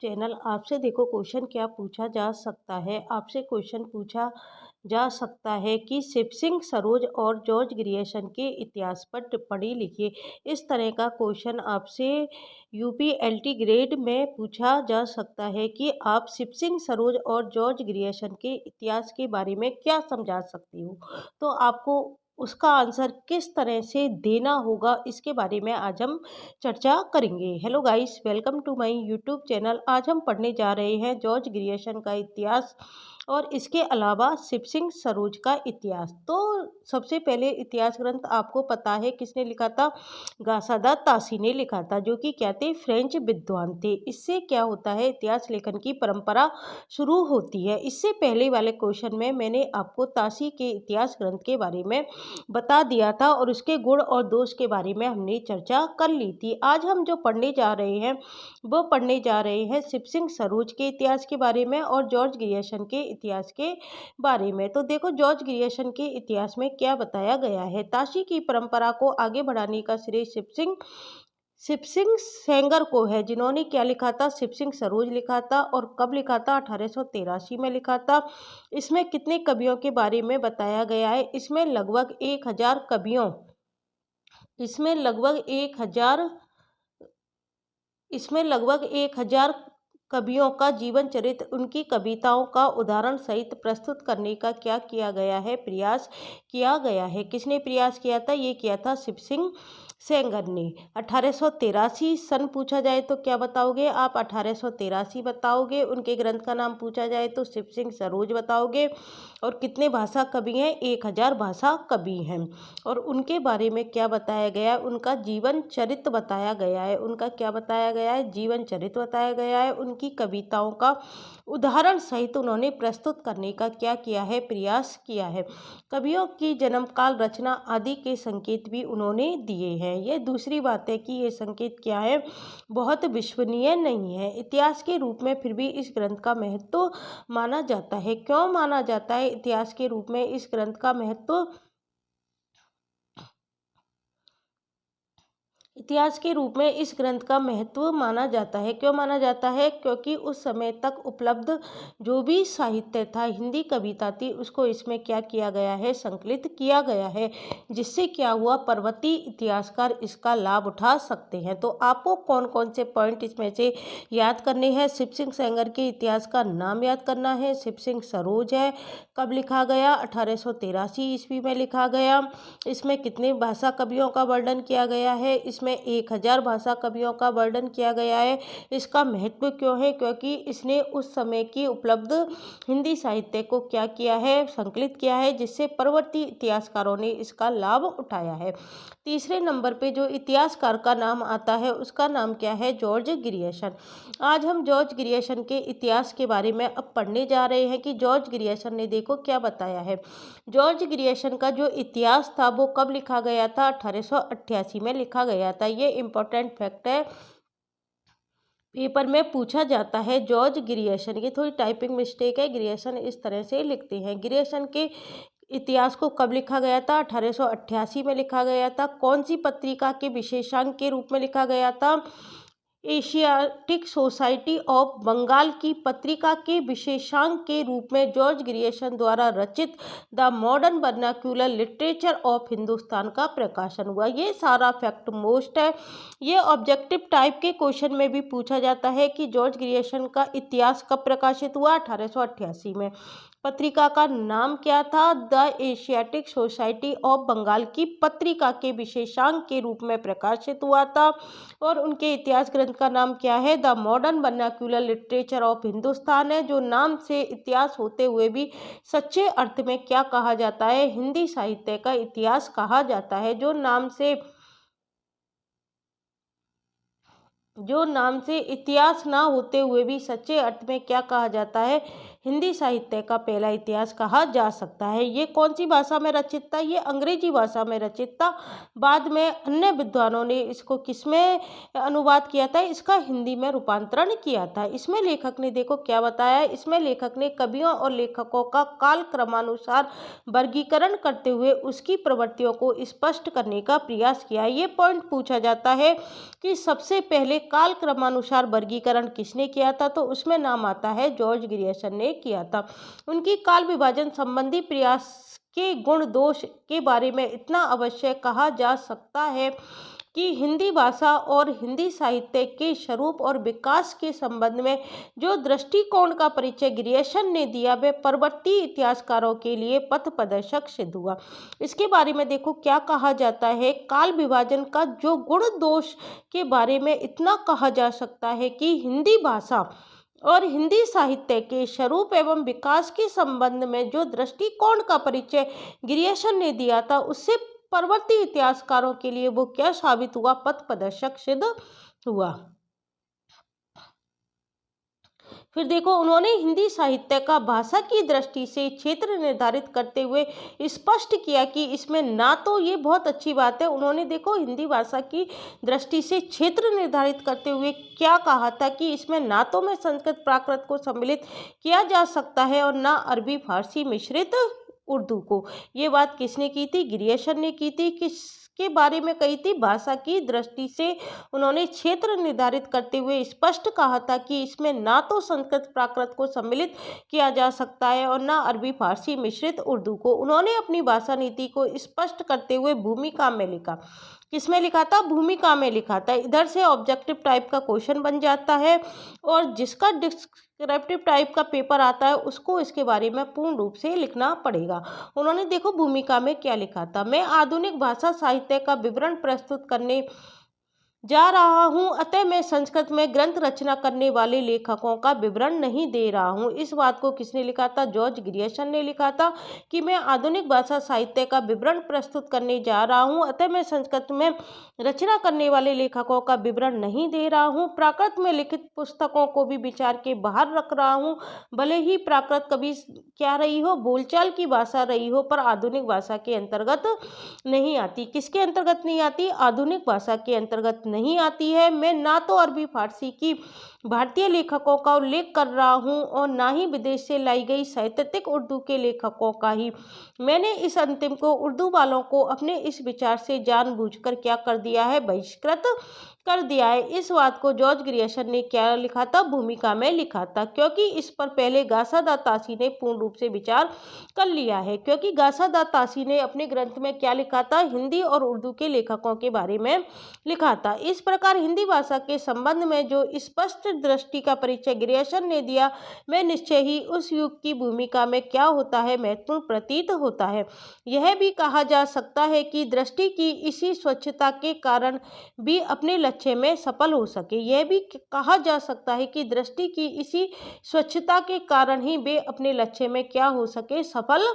Channel आपसे देखो question क्या पूछा जा सकता है। आपसे क्वेश्चन पूछा जा सकता है कि शिव सिंह सरोज और जॉर्ज ग्रियर्सन के इतिहास पर टिप्पणी लिखिए। इस तरह का क्वेश्चन आपसे यूपीएलटी ग्रेड में पूछा जा सकता है कि आप शिव सिंह सरोज और जॉर्ज ग्रियर्सन के इतिहास के बारे में क्या समझा सकती हो। तो आपको उसका आंसर किस तरह से देना होगा, इसके बारे में आज हम चर्चा करेंगे। Hello guys, welcome to my YouTube channel. आज हम पढ़ने जा रहे हैं जॉर्ज ग्रियर्सन का इतिहास और इसके अलावा शिव सिंह सरोज का इतिहास। तो सबसे पहले इतिहास ग्रंथ आपको पता है किसने लिखा था? गासादा तासी ने लिखा था, जो कि क्या थे? फ्रेंच विद्वान थे। इससे क्या होता है? इतिहास लेखन की परंपरा शुरू होती है। इससे पहले वाले क्वेश्चन में मैंने आपको तासी के इतिहास ग्रंथ के बारे में बता दिया था और उसके गुण और दोष के बारे में हमने चर्चा कर ली थी। आज हम जो पढ़ने जा रहे हैं वो पढ़ने जा रहे हैं शिव सिंह सरोज के इतिहास के बारे में और जॉर्ज ग्रियर्सन के इतिहास के बारे में। तो देखो, जॉर्ज ग्रियर्सन के इतिहास में क्या बताया गया है। ताशी की परंपरा को आगे बढ़ाने का श्रेय शिव सिंह सेंगर को है, जिन्होंने क्या लिखा था? शिव सिंह सरोज लिखा था। और कब लिखा था? 1883 में लिखा था। इसमें कितने कवियों के बारे में बताया गया है? इसमें लगभग 1000 कवियों इसमें लगभग 1000 इसमें लगभग 1000 कवियों का जीवन चरित्र, उनकी कविताओं का उदाहरण सहित प्रस्तुत करने का क्या किया गया है? प्रयास किया गया है। किसने प्रयास किया था? ये किया था शिव सिंह सेंगर ने। 1883 सन पूछा जाए तो क्या बताओगे आप? 1883 बताओगे। उनके ग्रंथ का नाम पूछा जाए तो शिव सिंह सरोज बताओगे। और कितने भाषा कवि हैं? 1000 भाषा कवि हैं। और उनके बारे में क्या बताया गया है? उनका जीवन चरित्र बताया गया है। उनका क्या बताया गया है? जीवन चरित्र बताया गया है। उनकी कविताओं का उदाहरण सहित उन्होंने प्रस्तुत करने का क्या किया है? प्रयास किया है। कवियों की जन्मकाल, रचना आदि के संकेत भी उन्होंने दिए हैं। ये दूसरी बात है कि ये संकेत क्या है? बहुत विश्वसनीय नहीं है इतिहास के रूप में, फिर भी इस ग्रंथ का महत्व माना जाता है। क्यों माना जाता है इतिहास के रूप में इस ग्रंथ का महत्व? इतिहास के रूप में इस ग्रंथ का महत्व माना जाता है। क्यों माना जाता है? क्योंकि उस समय तक उपलब्ध जो भी साहित्य था, हिंदी कविता थी, उसको इसमें क्या किया गया है? संकलित किया गया है, जिससे क्या हुआ? पर्वतीय इतिहासकार इसका लाभ उठा सकते हैं। तो आपको कौन कौन से पॉइंट इसमें से याद करने हैं? शिव सिंह सेंगर के इतिहास का नाम याद करना है। शिव सिंह सरोज है, कब लिखा गया? 1883 ईस्वी में लिखा गया। इसमें कितने भाषा कवियों का वर्णन किया गया है? इसमें 1000 भाषा कवियों का वर्णन किया गया है। इसका महत्व क्यों है? क्योंकि इसने उस समय की उपलब्ध हिंदी साहित्य को क्या किया है? संकलित किया है, जिससे परवर्ती इतिहासकारों ने इसका लाभ उठाया है। तीसरे नंबर पे जो इतिहासकार का नाम आता है उसका नाम क्या है? George Grierson. आज हम जॉर्ज ग्रियर्सन के इतिहास के बारे में अब पढ़ने जा रहे हैं कि जॉर्ज ग्रियर्सन ने देखो क्या बताया है। जॉर्ज ग्रियर्सन का जो इतिहास था वो कब लिखा गया था? 1888 में लिखा गया था। ये इम्पोर्टेंट फैक्ट है, पेपर में पूछा जाता है। जॉर्ज ग्रियर्सन, ये थोड़ी टाइपिंग मिस्टेक है, ग्रियर्सन इस तरह से लिखते हैं। ग्रियर्सन के इतिहास को कब लिखा गया था? 1888 में लिखा गया था। कौन सी पत्रिका के विशेषांक के रूप में लिखा गया था? एशियाटिक सोसाइटी ऑफ बंगाल की पत्रिका के विशेषांक के रूप में जॉर्ज ग्रियर्सन द्वारा रचित the modern vernacular literature of Hindustan का प्रकाशन हुआ। ये सारा फैक्ट मोस्ट है। ये ऑब्जेक्टिव टाइप के क्वेश्चन में भी पूछा जाता है कि जॉर्ज ग्रियर्सन का इतिहास कब प्रकाशित हुआ? 1888 में। पत्रिका का नाम क्या था? The Asiatic Society of Bengal की पत्रिका के विशेषांक के रूप में प्रकाशित हुआ था। और उनके इतिहास ग्रंथ का नाम क्या है? The modern vernacular literature of Hindustan है, जो नाम से इतिहास होते हुए भी सच्चे अर्थ में क्या कहा जाता है? हिंदी साहित्य का इतिहास कहा जाता है। जो नाम से इतिहास ना होते हुए भी सच्चे अर्थ में क्या कहा जाता है? हिंदी साहित्य का पहला इतिहास कहा जा सकता है। ये कौन सी भाषा में रचित था? ये अंग्रेजी भाषा में रचित था। बाद में अन्य विद्वानों ने इसको किस में अनुवाद किया था? इसका हिंदी में रूपांतरण किया था। इसमें लेखक ने देखो क्या बताया है, इसमें लेखक ने कवियों और लेखकों का काल क्रमानुसार वर्गीकरण करते हुए उसकी प्रवृत्तियों को स्पष्ट करने का प्रयास किया। ये पॉइंट पूछा जाता है कि सबसे पहले काल क्रमानुसार वर्गीकरण किसने किया था? तो उसमें नाम आता है जॉर्ज ग्रियर्सन ने किया था। उनकी काल विभाजन संबंधी प्रयास के गुण दोष के बारे में इतना अवश्य कहा जा सकता है कि हिंदी भाषा और हिंदी साहित्य के स्वरूप और विकास के संबंध में जो दृष्टिकोण का परिचय ग्रियर्सन ने दिया वह परवर्ती इतिहासकारों के लिए पथ प्रदर्शक सिद्ध हुआ। इसके बारे में देखो क्या कहा जाता है, काल विभाजन का जो गुण दोष के बारे में इतना कहा जा सकता है कि हिंदी भाषा और हिंदी साहित्य के स्वरूप एवं विकास के संबंध में जो दृष्टिकोण का परिचय ग्रियर्सन ने दिया था उससे परवर्ती इतिहासकारों के लिए वो क्या साबित हुआ? पथ प्रदर्शक सिद्ध हुआ। फिर देखो उन्होंने हिंदी साहित्य का भाषा की दृष्टि से क्षेत्र निर्धारित करते हुए स्पष्ट किया कि इसमें ना तो, ये बहुत अच्छी बात है, उन्होंने देखो हिंदी भाषा की दृष्टि से क्षेत्र निर्धारित करते हुए क्या कहा था कि इसमें ना तो में संस्कृत प्राकृत को सम्मिलित किया जा सकता है और ना अरबी फारसी मिश्रित उर्दू को। ये बात किसने की थी? ग्रियर्सन ने की थी। किसके बारे में कही थी? भाषा की दृष्टि से उन्होंने क्षेत्र निर्धारित करते हुए स्पष्ट कहा था कि इसमें ना तो संस्कृत प्राकृत को सम्मिलित किया जा सकता है और ना अरबी फारसी मिश्रित उर्दू को। उन्होंने अपनी भाषा नीति को स्पष्ट करते हुए भूमिका में लिखा। किसमें लिखा था? भूमिका में लिखा था। इधर से ऑब्जेक्टिव टाइप का क्वेश्चन बन जाता है और जिसका डिस्क्रिप्टिव टाइप का पेपर आता है उसको इसके बारे में पूर्ण रूप से लिखना पड़ेगा। उन्होंने देखो भूमिका में क्या लिखा था, मैं आधुनिक भाषा साहित्य का विवरण प्रस्तुत करने जा रहा हूँ, अतः मैं संस्कृत में ग्रंथ रचना करने वाले लेखकों का विवरण नहीं दे रहा हूँ। इस बात को किसने लिखा था? जॉर्ज ग्रियर्सन ने लिखा था कि मैं आधुनिक भाषा साहित्य का विवरण प्रस्तुत करने जा रहा हूँ, अतः मैं संस्कृत में रचना करने वाले लेखकों का विवरण नहीं दे रहा हूँ। प्राकृत में लिखित पुस्तकों को भी विचार के बाहर रख रहा हूँ। भले ही प्राकृत कभी क्या रही हो, बोलचाल की भाषा रही हो, पर आधुनिक भाषा के अंतर्गत नहीं आती। किसके अंतर्गत नहीं आती? आधुनिक भाषा के अंतर्गत नहीं आती है। मैं ना तो अरबी फारसी की भारतीय लेखकों का उल्लेख कर रहा हूँ और ना ही विदेश से लाई गई साहित्यिक उर्दू के लेखकों का ही। मैंने इस अंतिम को उर्दू वालों को अपने इस विचार से जानबूझकर क्या कर दिया है? बहिष्कृत कर दिया है। इस बात को जॉर्ज ग्रियर्सन ने क्या लिखा था? भूमिका में लिखा था, क्योंकि इस पर पहले गासादा तासी ने पूर्ण रूप से विचार कर लिया है। क्योंकि गासादा तासी ने अपने ग्रंथ में क्या लिखा था? हिंदी और उर्दू के लेखकों के बारे में लिखा था। इस प्रकार हिंदी भाषा के संबंध में जो स्पष्ट दृष्टि का परिचय ग्रियर्सन ने दिया वह निश्चय ही उस युग की भूमिका में क्या होता है? महत्वपूर्ण प्रतीत होता है। यह भी कहा जा सकता है कि दृष्टि की इसी स्वच्छता के कारण भी अपने लक्ष्य में सफल हो सके। यह भी कहा जा सकता है कि दृष्टि की इसी स्वच्छता के कारण ही वे अपने लक्ष्य में क्या हो सके? सफल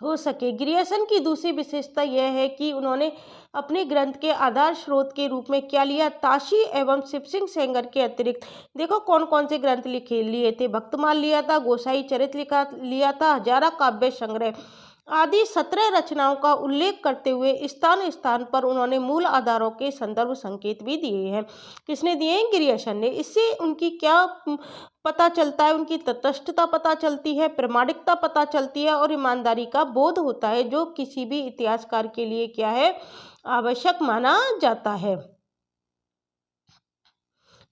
हो सके। ग्रियर्सन की दूसरी विशेषता यह है कि उन्होंने अपने ग्रंथ के आधार स्रोत के रूप में क्या लिया? ताशी एवं शिव सिंह सेंगर के अतिरिक्त देखो कौन कौन से ग्रंथ लिए थे? भक्तमाल लिया था, गोसाई चरित लिया था, हजारा काव्य संग्रह आदि 17 रचनाओं का उल्लेख करते हुए स्थान स्थान पर उन्होंने मूल आधारों के संदर्भ संकेत भी दिए हैं। किसने दिए हैं? ग्रियर्सन ने। इससे उनकी क्या पता चलता है? उनकी तटस्थता पता चलती है, प्रामाणिकता पता चलती है और ईमानदारी का बोध होता है, जो किसी भी इतिहासकार के लिए क्या है? आवश्यक माना जाता है।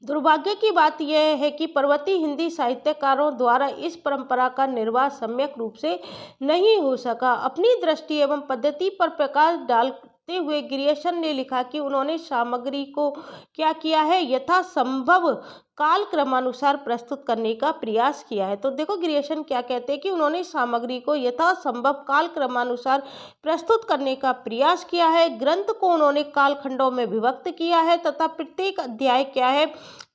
दुर्भाग्य की बात यह है कि पर्वतीय हिंदी साहित्यकारों द्वारा इस परंपरा का निर्वाह सम्यक रूप से नहीं हो सका। अपनी दृष्टि एवं पद्धति पर प्रकाश डालते हुए ग्रियर्सन ने लिखा कि उन्होंने सामग्री को क्या किया है? यथासंभव काल क्रमानुसार प्रस्तुत करने का प्रयास किया है। तो देखो ग्रियर्सन क्या कहते हैं कि उन्होंने सामग्री को यथासंभव काल क्रमानुसार प्रस्तुत करने का प्रयास किया है। ग्रंथ को उन्होंने कालखंडों में विभक्त किया है तथा प्रत्येक अध्याय क्या है?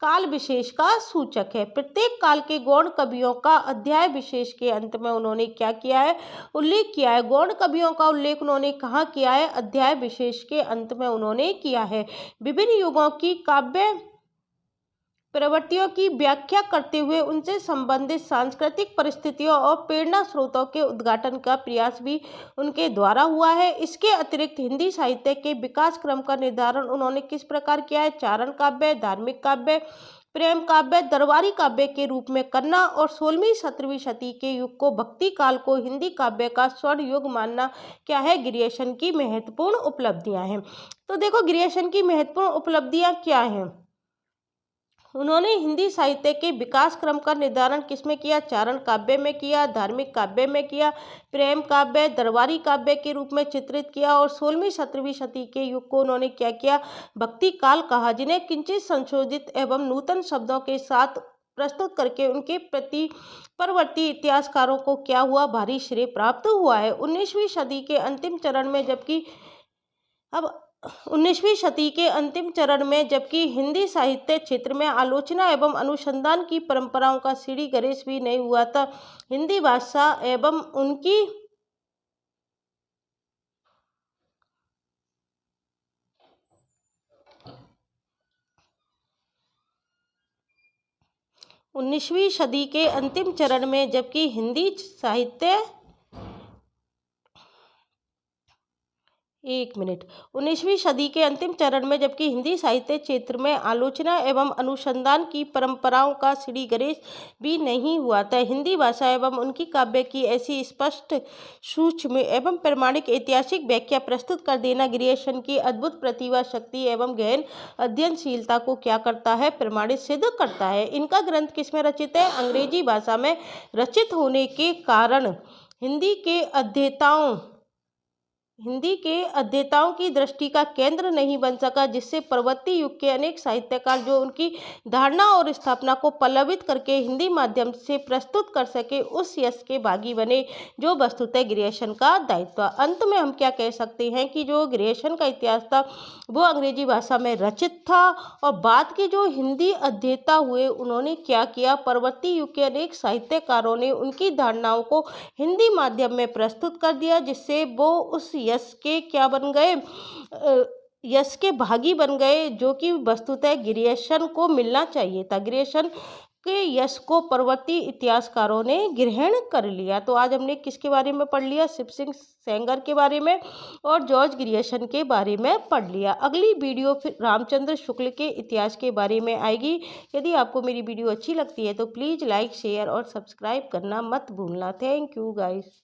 काल विशेष का सूचक है। प्रत्येक काल के गौण कवियों का अध्याय विशेष के अंत में उन्होंने क्या किया है? उल्लेख किया है। गौण कवियों का उल्लेख उन्होंने कहाँ किया है? अध्याय विशेष के अंत में उन्होंने किया है। विभिन्न युगों की काव्य प्रवृत्तियों की व्याख्या करते हुए उनसे संबंधित सांस्कृतिक परिस्थितियों और प्रेरणा स्रोतों के उद्घाटन का प्रयास भी उनके द्वारा हुआ है। इसके अतिरिक्त हिंदी साहित्य के विकास क्रम का निर्धारण उन्होंने किस प्रकार किया है? चारण काव्य, धार्मिक काव्य, प्रेम काव्य, दरबारी काव्य के रूप में करना और 16वीं-17वीं शती के युग को, भक्ति काल को हिंदी काव्य का स्वर्ण युग मानना क्या है? ग्रियर्सन की महत्वपूर्ण उपलब्धियां हैं। तो देखो, ग्रियर्सन की महत्वपूर्ण उपलब्धियां क्या हैं? उन्होंने हिंदी साहित्य के विकास क्रम का निर्धारण किसमें किया? चारण काव्य में किया, धार्मिक काव्य में किया, प्रेम काव्य, दरबारी काव्य के रूप में चित्रित किया और 16वीं-17वीं शती के युग को उन्होंने क्या किया? भक्ति काल कहा, जिन्हें किंचित संशोधित एवं नूतन शब्दों के साथ प्रस्तुत करके उनके प्रति परवर्ती इतिहासकारों को क्या हुआ? भारी श्रेय प्राप्त हुआ है। 19वीं सदी के अंतिम चरण में जबकि अब 19वीं शती के अंतिम चरण में जबकि हिंदी साहित्य क्षेत्र में आलोचना एवं अनुसंधान की परंपराओं का सीढ़ी गणेश भी नहीं हुआ था। हिंदी भाषा एवं उनकी 19वीं सदी के अंतिम चरण में जबकि हिंदी साहित्य 19वीं सदी के अंतिम चरण में जबकि हिंदी साहित्य क्षेत्र में आलोचना एवं अनुसंधान की परंपराओं का श्री गणेश भी नहीं हुआ था। हिंदी भाषा एवं उनकी काव्य की ऐसी स्पष्ट, सूक्ष्म एवं प्रमाणिक ऐतिहासिक व्याख्या प्रस्तुत कर देना ग्रियर्सन की अद्भुत प्रतिभा, शक्ति एवं गहन अध्ययनशीलता को क्या करता है? प्रमाणित सिद्ध करता है। इनका ग्रंथ किसमें रचित है? अंग्रेजी भाषा में रचित होने के कारण हिंदी के अध्येताओं की दृष्टि का केंद्र नहीं बन सका, जिससे परवर्ती युग के अनेक साहित्यकार जो उनकी धारणा और स्थापना को पल्लवित करके हिंदी माध्यम से प्रस्तुत कर सके, उस यश के भागी बने जो वस्तुतः ग्रियर्सन का दायित्व। अंत में हम क्या कह सकते हैं कि जो ग्रियर्सन का इतिहास था वो अंग्रेजी भाषा में रचित था और बाद के जो हिंदी अध्येता हुए उन्होंने क्या किया? परवर्ती युग के अनेक साहित्यकारों ने उनकी धारणाओं को हिंदी माध्यम में प्रस्तुत कर दिया, जिससे वो उस यश के क्या बन गए? यश के भागी बन गए, जो कि वस्तुतः ग्रियर्सन को मिलना चाहिए था। ग्रियर्सन के यश को परवर्ती इतिहासकारों ने ग्रहण कर लिया। तो आज हमने किसके बारे में पढ़ लिया? शिव सिंह सेंगर के बारे में और जॉर्ज ग्रियर्सन के बारे में पढ़ लिया। अगली वीडियो फिर रामचंद्र शुक्ल के इतिहास के बारे में आएगी। यदि आपको मेरी वीडियो अच्छी लगती है तो प्लीज़ लाइक, शेयर और सब्सक्राइब करना मत भूलना। Thank you guys.